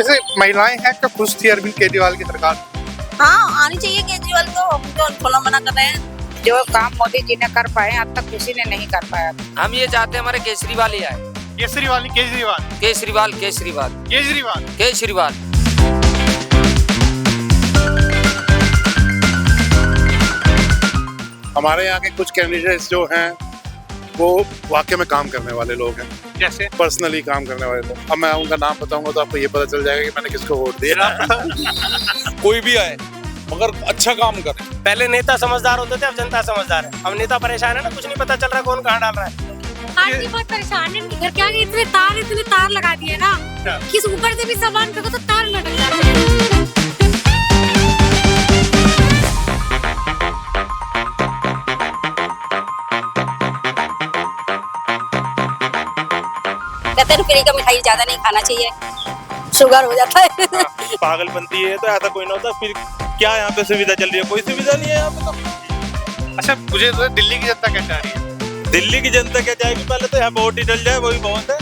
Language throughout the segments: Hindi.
जैसे महिलाएं हैं क्या खुश थी अरविंद केजरीवाल की सरकार? हाँ, आनी चाहिए केजरीवाल को, हम तो थोड़ा मना कर रहे हैं। जो काम मोदी जी ने कर पाए अब तक किसी ने नहीं कर पाया। हम ये चाहते हैं हमारे केजरीवाल ही आए। केजरीवाल केजरीवाल केजरीवाल केजरीवाल केजरीवाल केजरीवाल। हमारे यहाँ के कुछ कैंडिडेट्स जो हैं वो वाकई में काम करने वाले लोग हैं, जैसे पर्सनली काम करने वाले लोग। अब मैं उनका नाम बताऊंगा तो आपको ये पता चल जाएगा कि मैंने किसको वोट दिया। कोई भी आए मगर अच्छा काम करे। पहले नेता समझदार होते थे, अब जनता समझदार है। अब नेता परेशान है ना, कुछ नहीं पता चल रहा कौन कहाँ डाल रहा है। आदमी बहुत परेशान है, घर के आगे इतने तार लगा दिए ना, किस ऊपर से भी सामान फेंको तो तार लटक जाते हैं। कहते हैं फ्री का मिठाई ज्यादा नहीं खाना चाहिए, शुगर हो जाता है। पागलपंती है तो ऐसा कोई ना होता। फिर क्या यहाँ पे सुविधा चल रही है? कोई सुविधा नहीं है यहाँ पे तो। अच्छा, मुझे तो दिल्ली की जनता क्या चाह रही है? दिल्ली की जनता क्या चाहेगी? पहले तो यहाँ पे वोट ही डल जाए, वही बहुत है।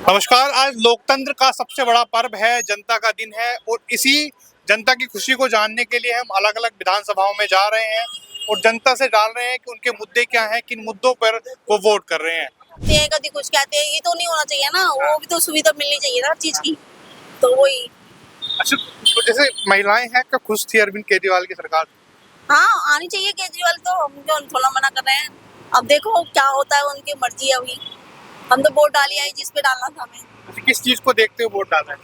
नमस्कार, आज लोकतंत्र का सबसे बड़ा पर्व है, जनता का दिन है और इसी जनता की खुशी को जानने के लिए हम अलग अलग विधानसभाओं में जा रहे हैं और जनता से जान रहे हैं कि उनके मुद्दे क्या हैं, किन मुद्दों पर वो वोट कर रहे हैं। कभी कुछ कहते हैं, ये तो नहीं होना चाहिए ना, वो भी तो सुविधा मिलनी चाहिए ना हर चीज की, तो वही। अच्छा, तो जैसे महिलाएं हैं क्या खुश थी अरविंद केजरीवाल की सरकार? हाँ, आनी चाहिए केजरीवाल को, हम तो थोड़ा मना कर रहे हैं। अब देखो क्या होता है, उनकी मर्जी है। अभी हम तो वोट डाली है जिस पे डालना था हमें। अच्छा, किस चीज को देखते हुए वोट डाला है?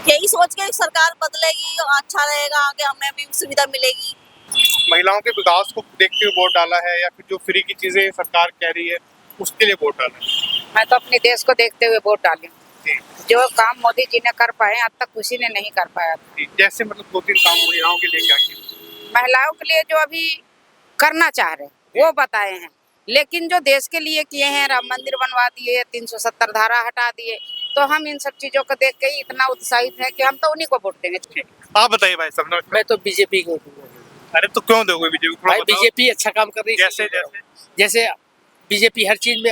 यही सोच के सरकार बदलेगी, अच्छा रहेगा, आगे हमें भी सुविधा मिलेगी। महिलाओं के विकास को देखते हुए वोट डाला है या फिर जो फ्री की चीजें सरकार कह रही है उसके लिए वोट डाला है? मैं तो अपने देश को देखते हुए वोट डाली। जो काम मोदी जी ने कर पाए अब तक किसी ने नहीं कर पाया। जैसे मतलब 2-3 काम महिलाओं के लिए क्या किया? महिलाओं के लिए जो अभी करना चाह रहे वो बताए हैं, लेकिन जो देश के लिए किए हैं, राम मंदिर बनवा दिए, 370 धारा हटा दिए, तो हम इन सब चीजों को देख के ही इतना उत्साहित है कि हम तो उन्हीं को वोट देंगे। आप बताइए भाई साहब। मैं तो बीजेपी को। अरे तो क्यों दोगे बीजेपी? भाई बीजेपी अच्छा काम कर रही है। जैसे बीजेपी हर चीज में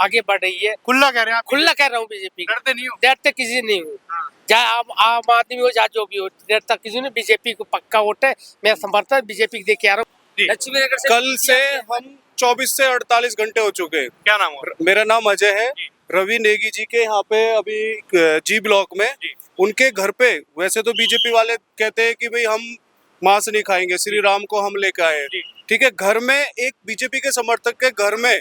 आगे बढ़ रही है। खुला कह रहे हैं आप? खुला कह रहा हूँ बीजेपी। डरते नहीं हो? डरते किसी से नहीं हूँ। चाहे आम आदमी हो, चाहे जो भी हो, डरता किसी ने। बीजेपी को पक्का वोट है, मैं समर्थन बीजेपी दे के आ रहा हूँ। लक्ष्मी नगर से कल से हम 24 से 48 घंटे हो चुके हैं। क्या नाम हो? मेरा नाम अजय है। रवि नेगी जी के यहाँ पे अभी जी ब्लॉक में उनके घर पे, वैसे तो बीजेपी वाले कहते हैं कि भाई हम मांस नहीं खाएंगे, श्री राम को हम लेकर आए, ठीक है। घर में एक बीजेपी के समर्थक के घर में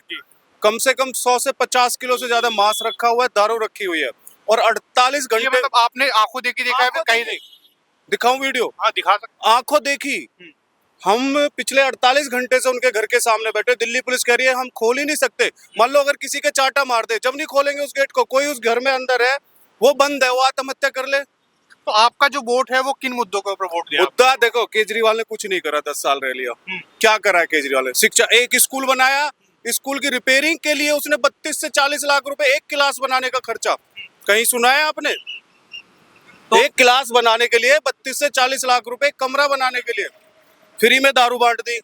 कम से कम 100 से 50 किलो से ज्यादा मांस रखा हुआ है, दारू रखी हुई है और 48 घंटे। मतलब आपने आंखों देखी देखा है? कहीं नहीं दिखाऊं वीडियो? हाँ, दिखा सकते। आंखों देखी। हम पिछले 48 घंटे से उनके घर के सामने बैठे। दिल्ली पुलिस कह रही है हम खोल ही नहीं सकते। मान लो अगर किसी के चाटा मार दे, जब नहीं खोलेंगे उस गेट को, कोई उस घर में अंदर है, वो बंद है, वो आत्महत्या कर ले। तो आपका जो वोट है वो किन मुद्दों के ऊपर वोट दिया? मुद्दा देखो, केजरीवाल ने कुछ नहीं करा, 10 साल रह लिया। क्या करा है केजरीवाल ने? शिक्षा, एक स्कूल बनाया, स्कूल की रिपेयरिंग के लिए उसने 32 से 40 लाख रुपए, एक क्लास बनाने का खर्चा कहीं सुना है आपने? तो एक क्लास बनाने के लिए 32 से 40 लाख रुपए, कमरा बनाने के लिए। फ्री में दारू बांट दी,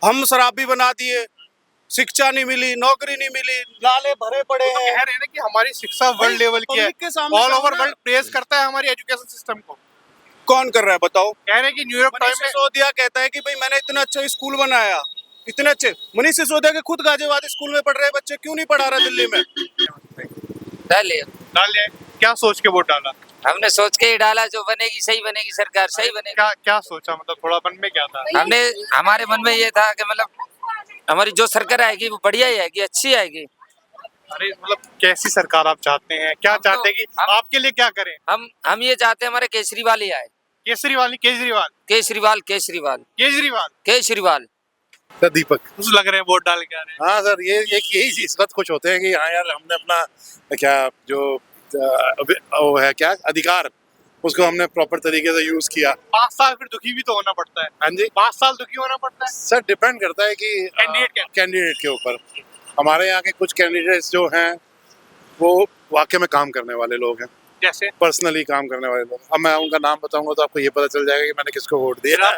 हम शराबी बना दिए, शिक्षा नहीं मिली, नौकरी नहीं मिली, नाले भरे पड़े हैं। कह रहे हैं ना कि हमारी शिक्षा वर्ल्ड लेवल की है, ऑल ओवर वर्ल्ड प्रेज करता है हमारी एजुकेशन सिस्टम को। कौन कर रहा है बताओ? कह रहे हैं कि न्यूयॉर्क टाइम्स में सिसोदिया कहता है कि भाई मैंने इतना अच्छा स्कूल बनाया, इतने अच्छे। मनीष सिसोदिया के खुद गाजियाबाद स्कूल में पढ़ रहे बच्चे, क्यों नहीं पढ़ा रहा दिल्ली में? डाल लिया। क्या सोच के वोट डाला? हमने सोच के ही डाला, जो बनेगी सही बनेगी सरकार, सही बनेगी। क्या सोचा, मतलब थोड़ा मन में क्या था? हमारे मन में ये था कि मतलब हमारी जो सरकार आएगी वो बढ़िया ही आएगी, अच्छी आएगी। अरे मतलब कैसी सरकार आप चाहते हैं? क्या चाहते हैं कि आपके लिए क्या करें? हम ये चाहते हैं हमारे केजरीवाल ही आए। केजरीवाल केजरीवाल केजरीवाल केजरीवाल केजरीवाल। सर दीपक कुछ लग रहे हैं वोट डाल के आ रहे हैं। हाँ सर, ये यही चीज बात खुश होते हैं कि हाँ यार, हमने अपना क्या जो वो है क्या अधिकार, उसको हमने प्रॉपर तरीके से यूज किया। 5 साल फिर दुखी भी तो होना पड़ता है। हाँ जी, 5 साल दुखी होना पड़ता है सर डिपेंड करता है कि कैंडिडेट के ऊपर। हमारे यहाँ के कुछ कैंडिडेट्स जो हैं वो वाकई में काम करने वाले लोग हैं, जैसे पर्सनली काम करने वाले लोग। अब मैं उनका नाम बताऊंगा तो आपको ये पता चल जाएगा कि मैंने किसको वोट दिया।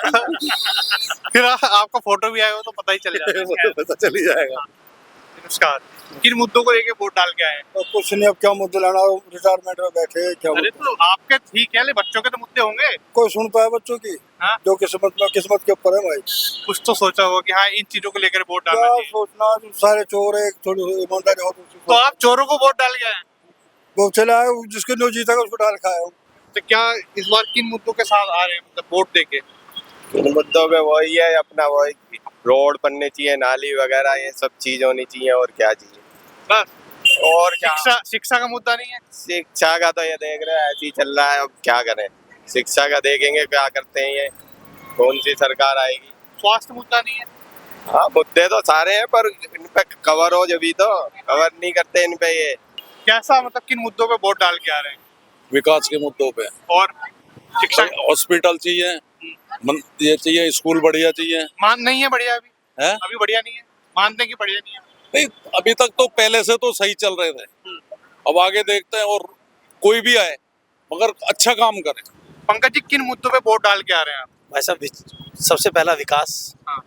फिर आपका फोटो भी आएगा तो पता ही चल वो जाएगा। तो पता चल ही जाएगा। नमस्कार, किन मुद्दों को लेके वोट डाल के आए हैं? तो कुछ नहीं, अब क्या मुद्दे लाना, रिटायरमेंट में बैठे हैं, क्या अरे मुद्दे? तो आपके ठीक है, ले बच्चों के तो मुद्दे होंगे। कोई सुनता है बच्चों की? हाँ? जो किस्मत के ऊपर है भाई। कुछ तो सोचा होगा कि हाँ इन चीजों को लेकर वोट डालना क्या चाहिए। सोचना, जो सारे चोर है, थोड़ी ईमानदारी हो तो आप चोरों को वोट डाल के आए हैं। वो चला है, जिसके जो जीतेगा उसको डाल खाया। तो क्या इस बार किन मुद्दों के साथ आ रहे हैं, मतलब वोट देके? मुद्दों पे वही है अपना, वही रोड बनने चाहिए, नाली वगैरह, ये सब चीज होनी चाहिए। और क्या चाहिए बस और क्या? शिक्षा का मुद्दा नहीं है? शिक्षा का तो ये देख रहे हैं ऐसे ही चल रहा है, अब क्या करें। शिक्षा का देखेंगे क्या करते हैं, ये कौन सी सरकार आएगी। स्वास्थ्य मुद्दा नहीं है? हाँ, मुद्दे तो सारे हैं पर इन पे कवर हो, जब तो कवर नहीं करते इन पे। ये कैसा, मतलब किन मुद्दों पे वोट डाल के आ रहे हैं? विकास के मुद्दों पे। और शिक्षा हॉस्पिटल चाहिए, ये चाहिए, स्कूल बढ़िया चाहिए। मान नहीं है बढ़िया अभी? है? अभी बढ़िया नहीं है? मानते हैं कि बढ़िया नहीं है? नहीं, अभी तक तो पहले से तो सही चल रहे थे, अब आगे देखते हैं। और कोई भी आए मगर अच्छा काम करे। पंकज जी, किन मुद्दों पे वोट डाल के आ रहे हैं आप? भाई साहब, सबसे पहला विकास। हाँ।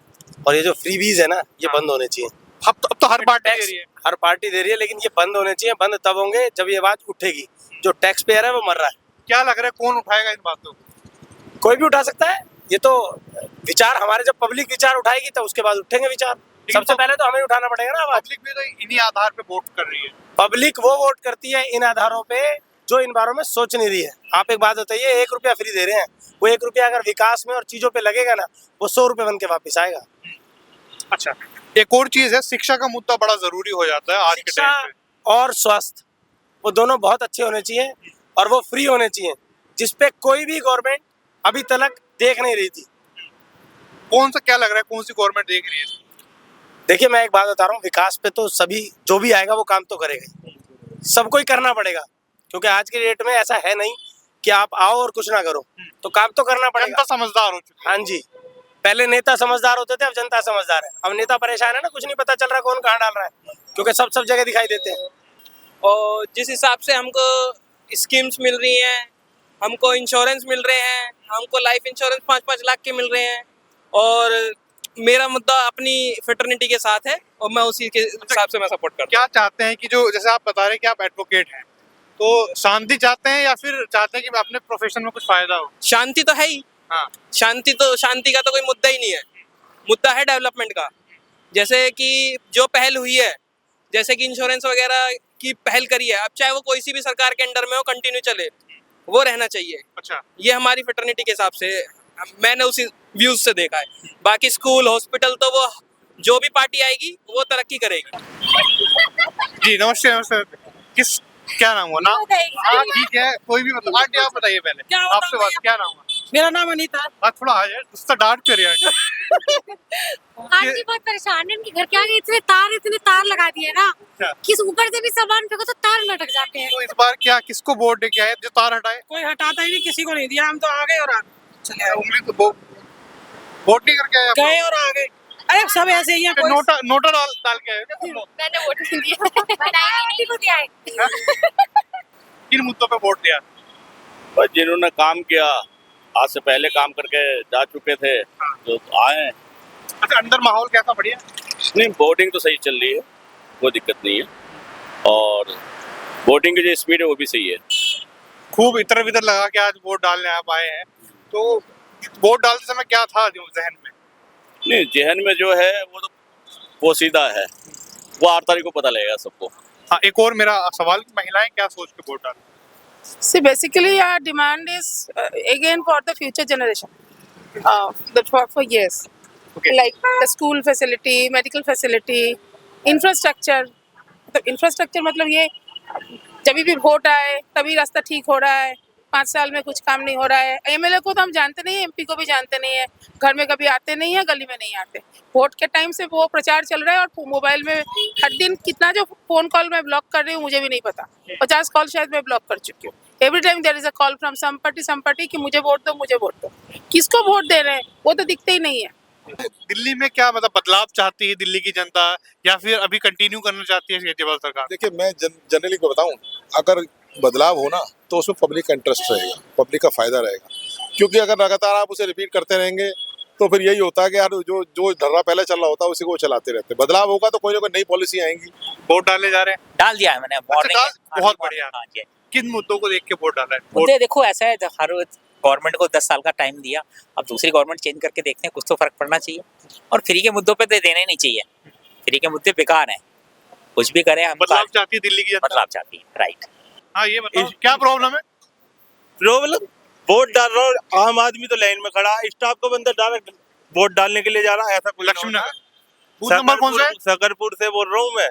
और ये जो फ्रीबीज है ना, ये बंद होने चाहिए। अब तो हर पार्टी दे रही है। हर पार्टी दे रही है, लेकिन ये बंद होने चाहिए। बंद तब होंगे जब ये बात उठेगी। जो टैक्स पेयर है वो मर रहा है। क्या लग रहा है कौन उठाएगा इन बातों को? कोई भी उठा सकता है। ये तो विचार हमारे, जब पब्लिक विचार उठाएगी तो उसके बाद उठेंगे विचार। सबसे पहले तो हमें उठाना पड़ेगा ना आवाज। पब्लिक भी तो इन्हीं आधार पे वोट कर रही है। पब्लिक वो वोट करती है इन आधारों पे जो इन बारों में सोच नहीं रही है। आप एक बात बताइए, 1 रुपया फ्री दे रहे हैं, वो 1 रुपया अगर विकास में और चीजों पे लगेगा ना, वो 100 रुपये बन के वापिस आएगा। अच्छा, एक और चीज है, शिक्षा का मुद्दा बड़ा जरूरी हो जाता है आज के शिक्षा टाइम पे। और स्वास्थ्य, वो दोनों बहुत अच्छे होने चाहिए और वो फ्री होने चाहिए, जिसपे कोई भी गवर्नमेंट अभी तक देख नहीं रही थी। कौन सा, क्या लग रहा है कौन सी गवर्नमेंट देख रही है? देखिए, मैं एक बात बता रहा हूँ, विकास पे तो सभी जो भी आएगा वो काम तो करेगा, सबको ही करना पड़ेगा। क्योंकि आज के डेट में ऐसा है नहीं कि आप आओ और कुछ ना करो, तो काम तो करना पड़ेगा। जनता समझदार हो चुकी है। हाँ जी, पहले नेता समझदार होते थे, अब जनता समझदार है। अब नेता परेशान है ना, कुछ नहीं पता चल रहा कौन कहाँ डाल रहा है, क्योंकि सब जगह दिखाई देते हैं। और जिस हिसाब से हमको स्कीम्स मिल रही हैं, हमको इंश्योरेंस मिल रहे हैं, हमको लाइफ इंश्योरेंस 5-5 लाख के मिल रहे हैं, और मेरा मुद्दा अपनी फेटर्निटी के साथ है और मैं उसी के हिसाब से मैं सपोर्ट करता हूँ। क्या चाहते हैं कि जो, जैसे आप बता रहे हैं कि आप एडवोकेट हैं, तो शांति चाहते हैं या फिर चाहते हैं कि अपने प्रोफेशन में कुछ फायदा हो? शांति तो है ही। हाँ। शांति का तो कोई मुद्दा ही नहीं है। मुद्दा है डेवलपमेंट का। जैसे कि जो पहल हुई है, जैसे कि इंश्योरेंस वगैरह की पहल करी है, अब चाहे वो कोई सी भी सरकार के अंडर में हो, कंटिन्यू चले, वो रहना चाहिए। अच्छा, ये हमारी फेटर्निटी के हिसाब से मैंने उसी व्यूज से देखा है। बाकी स्कूल, हॉस्पिटल तो वो जो भी पार्टी आएगी वो तरक्की करेगी। जी नमस्ते। नमस्ते, किस, क्या नाम हुआ? नाम? हाँ ठीक है, कोई भी, मतलब आंटी आप बताइए पहले, आपसे बात, क्या नाम हुआ? मेरा नाम अनीता। हाँ थोड़ा आ जाए, उसका डांट कर रही है। आंटी बहुत परेशान है, इनके घर के आगे इतने तार लगा दिए ना, किस ऊपर से भी सामान फेंको तो तार लटक जाते हैं। तो इस बार क्या, किसको वोट दे के आए जो तार हटाए? कोई हटाता ही नहीं, किसी को नहीं दिया। हम तो आ गए और चले आए। उंगली तो वोट नहीं करके आए आप? गए और आ गए। अरे सब ऐसे ही है। नोटा डाल के आए? मैंने वोट नहीं दिया। किन मुद्दों पे वोट दिया? बस जिन्होंने काम किया, आज से पहले काम करके जा चुके थे, जो आए। अच्छा, अंदर माहौल कैसा, बढ़िया? नहीं, वोटिंग तो सही चल रही है, कोई दिक्कत नहीं है, और वोटिंग की जो स्पीड है वो भी सही है। खूब इधर उधर लगा के आज वोट डालने आप आए हैं, तो वोट डालते समय क्या था जो जहन में? नहीं, जहन में जो है वो तो पोसीदा है, वो 8 तारीख को पता लगेगा सबको। हाँ, एक और मेरा सवाल, महिलाएं क्या सोच के वोट डालें? See, basically our demand is again for the future generation, for years. Okay. Like the school facility, medical facility, infrastructure. मतलब infrastructure मतलब ये जब भी वोट आए तभी रास्ता ठीक हो रहा है, 5 साल में कुछ काम नहीं हो रहा है। एमएलए को तो हम जानते नहीं है, एमपी को भी जानते नहीं है, घर में कभी आते नहीं है, गली में नहीं आते। वोट के टाइम से वो प्रचार चल रहा है और मोबाइल में हर दिन कितना जो फोन कॉल मैं ब्लॉक कर रही हूँ मुझे भी नहीं पता। 50 कॉल शायद मैं ब्लॉक कर चुकी हूँ। Every time there is a call from some party कि मुझे वोट दो, मुझे वोट दो। किसको वोट दे रहे हैं वो तो दिखते ही नहीं है। दिल्ली में क्या, मतलब बदलाव चाहती है दिल्ली की जनता, या फिर अभी कंटिन्यू करना चाहती है केजरीवाल सरकार? देखिए, मैं जनरली को बताऊं, अगर बदलाव हो ना तो उसमें पब्लिक का इंटरेस्ट रहेगा, पब्लिक का फायदा रहेगा। क्योंकि अगर लगातार आप उसे रिपीट करते रहेंगे तो फिर यही होता है कि यार जो जो धर्रा पहले चल रहा होता है उसी को चलाते रहते। बदलाव होगा तो कोई ना कोई नई पॉलिसी आएंगी। वोट डालने जा रहे हैं? डाल दिया है मैंने मॉर्निंग में। बहुत बढ़िया। किन मुद्दों को देख के वोट डाला है? मुद्दे देखो ऐसा है, हर गवर्नमेंट को 10 साल का टाइम दिया, अब दूसरी गवर्नमेंट चेंज करके देखते हैं, कुछ तो फर्क पड़ना चाहिए। और फ्री के मुद्दों पे तो देना ही नहीं चाहिए, फ्री के मुद्दे बेकार हैं। कुछ भी करें हम, बदलाव चाहती है दिल्ली की जनता? बदलाव चाहती है, राइट। हाँ ये बताओ क्या प्रॉब्लम है? प्रॉब्लम वोट डाल रहा हूँ, आम आदमी तो लाइन में खड़ा, स्टाफ को बंदा डायरेक्ट वोट डालने के लिए जा रहा है, ऐसा कुछ लक्ष्मी नगर बूथ नंबर कौन सा है? सकरपुर से बोल रहा हूँ मैं।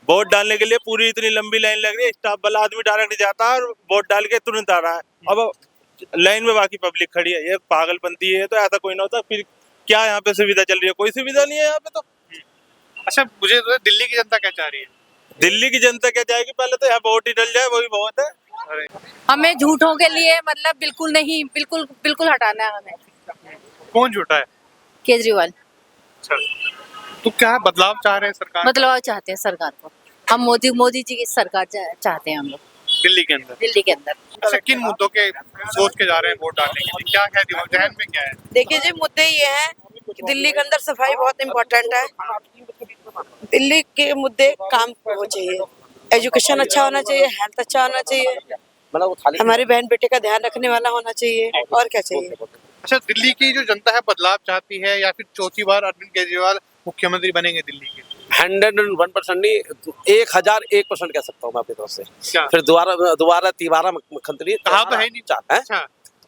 वोट डालने के लिए पूरी इतनी लंबी लाइन लग रही है, स्टाफ वाला आदमी डायरेक्ट जाता है और वोट डाल के तुरंत आ रहा है। अब लाइन में बाकी पब्लिक खड़ी है, ये पागलपंती है। तो ऐसा कोई ना होता फिर क्या यहाँ पे सुविधा चल रही है? कोई सुविधा नहीं है यहाँ पे तो। अच्छा मुझे तो दिल्ली की जनता क्या चाह रही है? दिल्ली की जनता क्या चाहेगी? पहले तो यहाँ वोट ही डल जाए, वही बहुत है। हमें झूठों के लिए मतलब बिल्कुल नहीं, बिल्कुल बिल्कुल हटाना है हमें। कौन झूठा है? केजरीवाल। अच्छा तो क्या बदलाव चाह रहे हैं सरकार? बदलाव चाहते हैं सरकार को, हम मोदी जी की सरकार चाहते हैं हम लोग दिल्ली के अंदर। दिल्ली के अंदर। अच्छा किन मुद्दों के सोच के जा रहे हैं वोट डालने के लिए? क्या क्या दिमाग जहन में क्या है? देखिए जी, मुद्दे ये हैं कि दिल्ली के अंदर सफाई बहुत इम्पोर्टेंट है। दिल्ली के मुद्दे काम हो चाहिए, एजुकेशन अच्छा होना चाहिए, हेल्थ अच्छा होना चाहिए, हमारी बहन बेटे का ध्यान रखने वाला होना चाहिए, और क्या चाहिए। अच्छा दिल्ली की जो जनता है बदलाव चाहती है या फिर चौथी बार अरविंद केजरीवाल मुख्यमंत्री बनेंगे दिल्ली के? 101% नहीं, 1001% कह सकता हूँ मैं अपनी तरफ से। फिर दोबारा तिबारा मुख्यमंत्री कहा तो है नहीं।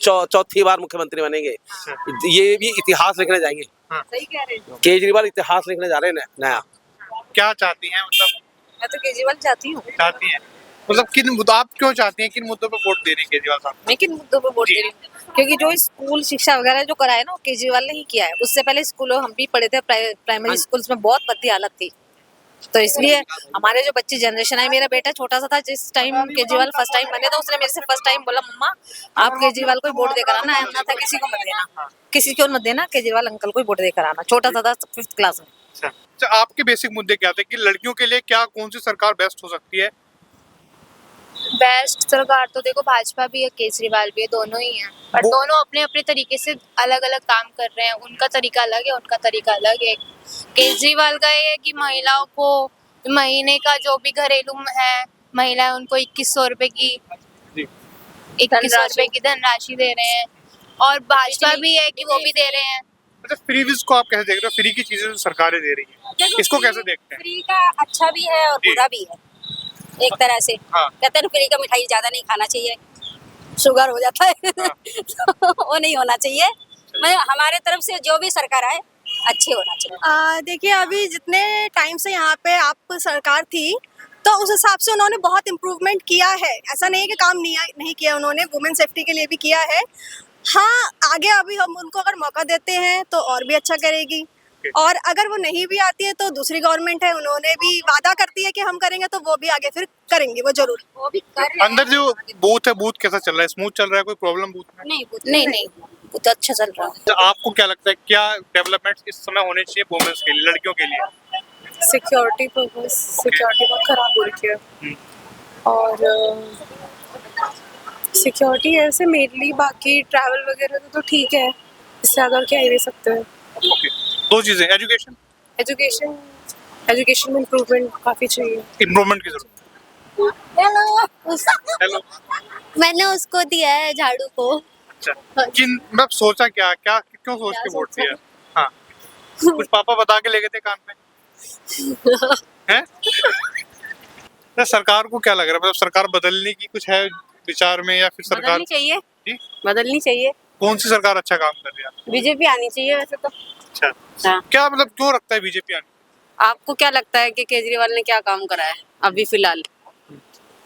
चौथी बार मुख्यमंत्री बनेंगे। ये भी इतिहास लिखने जाएंगे। सही कह रहे हैं। केजरीवाल इतिहास लिखने जा रहे हैं नया। क्या चाहती हैं? मतलब मैं तो केजरीवाल चाहती हूँ। चाहती हैं मतलब किन मुद्दों, आप क्यों चाहती हैं, किन मुद्दों पे वोट दे रही हैं केजरीवाल साहब? मैं किन मुद्दों पे वोट दे रही हूँ? क्योंकि जो स्कूल शिक्षा वगैरह जो कराया ना, वो केजरीवाल ने ही किया है। उससे पहले स्कूलों हम भी पढ़े थे, प्राइमरी स्कूल्स में बहुत बद्दी हालत थी। तो इसलिए हमारे जो बच्ची जनरेशन है, मेरा बेटा छोटा सा था जिस टाइम केजरीवाल फर्स्ट टाइम बने, तो उसने मेरे से फर्स्ट टाइम बोला, मम्मा आप केजरीवाल को वोट देकर आना, ऐसा था किसी को मत देना, किसी को मत देना, केजरीवाल अंकल को वोट देकर आना। छोटा सा था 5th क्लास में। अच्छा आपके बेसिक मुद्दे क्या थे कि लड़कियों के लिए क्या कौन सी सरकार बेस्ट हो सकती है? बेस्ट सरकार तो देखो भाजपा भी है, केजरीवाल भी है, दोनों ही हैं, पर दोनों अपने अपने तरीके से अलग अलग काम कर रहे हैं। उनका तरीका अलग है, उनका तरीका अलग है। केजरीवाल का ये है कि महिलाओं को महीने का जो भी घरेलू है, महिलाएं उनको 2100 रुपए की 2100 रुपए की धनराशि दे रहे हैं। और भाजपा भी है कि वो भी दे रहे हैं। अच्छा फ्रीवीज को आप कैसे देख रहे हो? फ्री की चीजें तो सरकारें दे रही है, इसको कैसे देखते हैं? फ्री का अच्छा भी है और बुरा भी है एक तरह से। कहते हैं फ्री का मिठाई ज्यादा नहीं खाना चाहिए, शुगर हो जाता है। तो वो नहीं होना चाहिए। मैं हमारे तरफ से जो भी सरकार आए अच्छे होना चाहिए। देखिए अभी जितने टाइम से यहाँ पे आप सरकार थी, तो उस हिसाब से उन्होंने बहुत इम्प्रूवमेंट किया है। ऐसा नहीं है कि काम नहीं किया उन्होंने, वुमेन सेफ्टी के लिए भी किया है। हाँ आगे अभी हम उनको अगर मौका देते हैं तो और भी अच्छा करेगी। और अगर वो नहीं भी आती है तो दूसरी गवर्नमेंट है, उन्होंने भी वादा करती है कि हम करेंगे, तो वो भी आगे फिर करेंगे, वो जरूर। वो भी कर रहे हैं। अंदर जो बूथ है, बूथ कैसा चल रहा है? स्मूथ चल रहा है? कोई प्रॉब्लम बूथ में? नहीं बूथ अच्छा चल रहा है। तो आपको क्या लगता है क्या डेवलपमेंट इस समय होने चाहिए वुमेन्स के लिए, लड़कियों के लिए? सिक्योरिटी पर्पस, सिक्योरिटी बहुत खराब हो रही है। और सिक्योरिटी ऐसे मेनली, बाकी ट्रैवल वगैरह तो ठीक है, इससे ज़्यादा क्या ही दे सकते हैं। ओके, दो चीजें, एजुकेशन में इम्प्रूवमेंट काफ़ी चाहिए। इम्प्रूवमेंट की जरूरत। हेलो मैंने उसको दिया है, झाड़ू को। अच्छा किन मतलब सोचा क्या क्यों सोच के वोट दिया? हाँ कुछ पापा बता के ले गए थे कान में हैं? तो सरकार को क्या लग रहा है, मतलब सरकार बदलने की कुछ है विचार में या फिर सरकार बदलनी चाहिए। कौन सी सरकार अच्छा काम कर रही है? बीजेपी आनी चाहिए वैसे तो। अच्छा क्या मतलब क्यों रखता है बीजेपी आने? आपको क्या लगता है कि केजरीवाल ने क्या काम करा है अभी फिलहाल?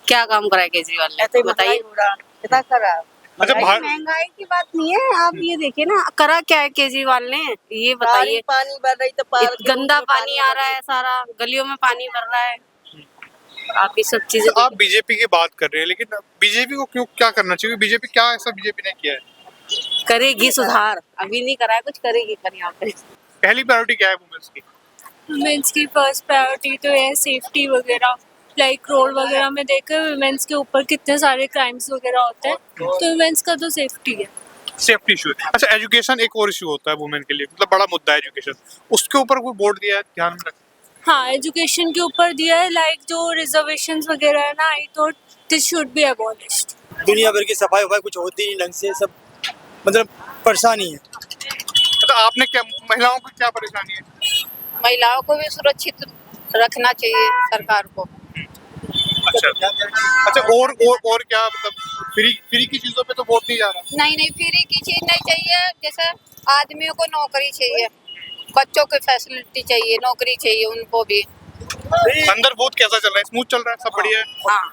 क्या काम करा है केजरीवाल ने, बताइए। कितना करा? अच्छा महंगाई की बात नहीं है, आप ये देखिए ना, करा क्या है केजरीवाल ने, ये बताइए। पानी भर रही तो गंदा पानी आ रहा है, सारा गलियों में पानी भर रहा है। आप ये सब चीजें आप बीजेपी की बात कर रहे हैं, लेकिन बीजेपी को क्यों क्या करना चाहिए? बीजेपी क्या ऐसा बीजेपी ने किया है? करेगी सुधार, अभी नहीं करा है कुछ, करेगी यहाँ पे। पहली प्रायोरिटी क्या है वुमेन्स की? वुमेन्स की फर्स्ट प्रायोरिटी तो है सेफ्टी वगैरह, लाइक रोड वगैरह में देखे वुमेन्स के ऊपर कितने सारे क्राइम्स वगैरह होते हैं, तो वुमेन्स का तो सेफ्टी है। सेफ्टी इशू है। अच्छा, एजुकेशन एक और इशू होता है वुमेन के लिए, मतलब बड़ा मुद्दा है एजुकेशन, उसके ऊपर कोई बोर्ड दिया है ध्यान में रखें? हाँ, एजुकेशन के ऊपर दिया है, लाइक जो रिजर्वेशंस वगैरह है ना, I thought this should be abolished. दुनिया भर की सफाई वफाई कुछ होती नहीं ढंग से, सब मतलब परेशानी है। तो आपने क्या, महिलाओं को क्या परेशानी है? महिलाओं को भी सुरक्षित रखना चाहिए सरकार को। अच्छा अच्छा, और क्या मतलब फ्री की चीजों पे तो वोट नहीं जा रहा? नहीं, फ्री की चीज नहीं चाहिए। जैसे आदमियों को नौकरी चाहिए, बच्चों को फैसिलिटी चाहिए, नौकरी चाहिए उनको भी। अंदर बूथ कैसा चल रहा है? स्मूथ चल रहा है? सब बढ़िया है? हाँ,